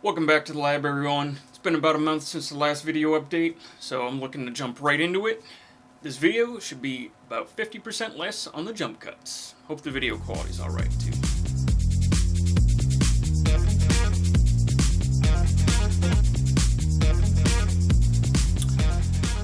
Welcome back to the lab, everyone. It's been about a month since the last video update, so I'm looking to jump right into it. This video should be about 50% less on the jump cuts. Hope the video quality's alright too.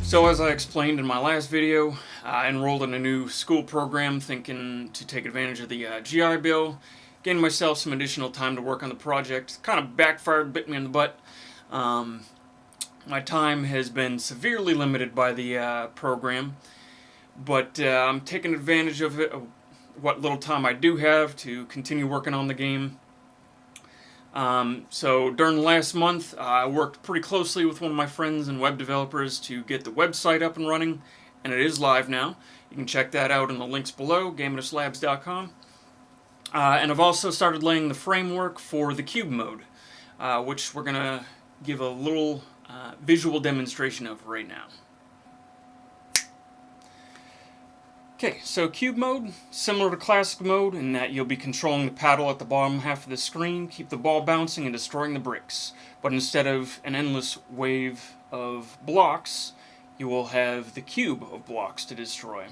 So as I explained in my last video, I enrolled in a new school program thinking to take advantage of the GI Bill. Gained myself some additional time to work on the project. Kind of backfired, bit me in the butt. My time has been severely limited by the program, but I'm taking advantage of it, what little time I do have, to continue working on the game. So during the last month, I worked pretty closely with one of my friends and web developers to get the website up and running, and it is live now. You can check that out in the links below, GamitusLabs.com. And I've also started laying the framework for the cube mode, which we're going to give a little visual demonstration of right now. Okay, so cube mode, similar to classic mode in that you'll be controlling the paddle at the bottom half of the screen, keep the ball bouncing and destroying the bricks. But instead of an endless wave of blocks, you will have the cube of blocks to destroy.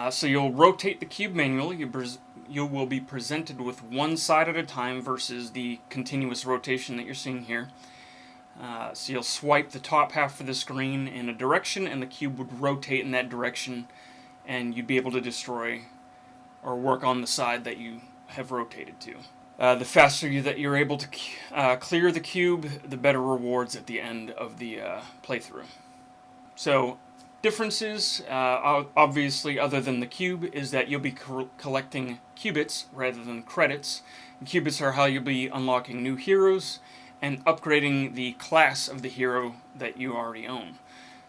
So you'll rotate the cube manually. You will be presented with one side at a time versus the continuous rotation that you're seeing here. So you'll swipe the top half of the screen in a direction and the cube would rotate in that direction and you'd be able to destroy or work on the side that you have rotated to. The faster that you're able to clear the cube, the better rewards at the end of the playthrough. So differences, obviously, other than the cube, is that you'll be collecting qubits rather than credits. And qubits are how you'll be unlocking new heroes and upgrading the class of the hero that you already own.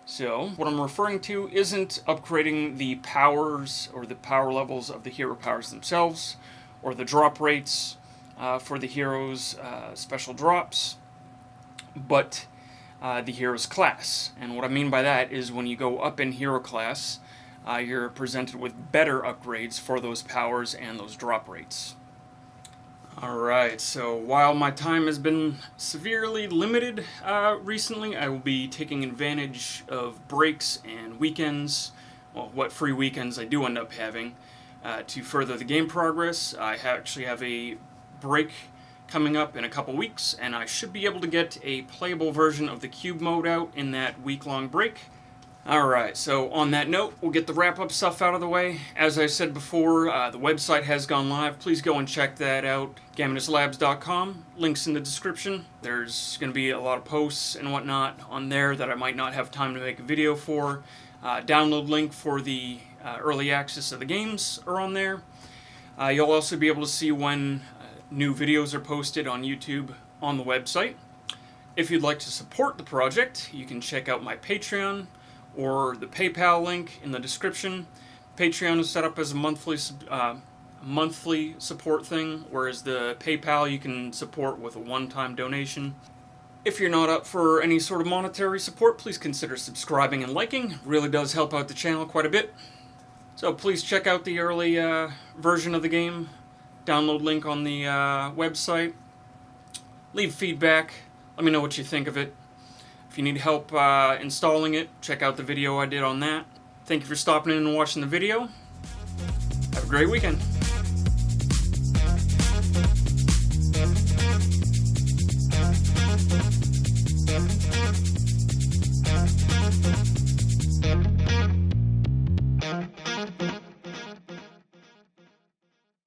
So, what I'm referring to isn't upgrading the powers or the power levels of the hero powers themselves, or the drop rates for the hero's special drops, but the hero's class. And what I mean by that is when you go up in hero class, you're presented with better upgrades for those powers and those drop rates. Alright, so while my time has been severely limited recently, I will be taking advantage of breaks and weekends, well, what free weekends I do end up having, to further the game progress. I actually have a break coming up in a couple weeks, and I should be able to get a playable version of the cube mode out in that week-long break. Alright, so on that note, we'll get the wrap-up stuff out of the way. As I said before, the website has gone live. Please go and check that out. GamitusLabs.com. Links in the description. There's going to be a lot of posts and whatnot on there that I might not have time to make a video for. Download link for the early access of the games are on there. You'll also be able to see when new videos are posted on YouTube on the website. If you'd like to support the project, you can check out my Patreon or the PayPal link in the description. Patreon is set up as a monthly support thing, whereas the PayPal you can support with a one-time donation. If you're not up for any sort of monetary support, please consider subscribing and liking. It really does help out the channel quite a bit. So please check out the early version of the game. Download link on the website. Leave feedback. Let me know what you think of it. If you need help installing it, check out the video I did on that. Thank you for stopping in and watching the video. Have a great weekend.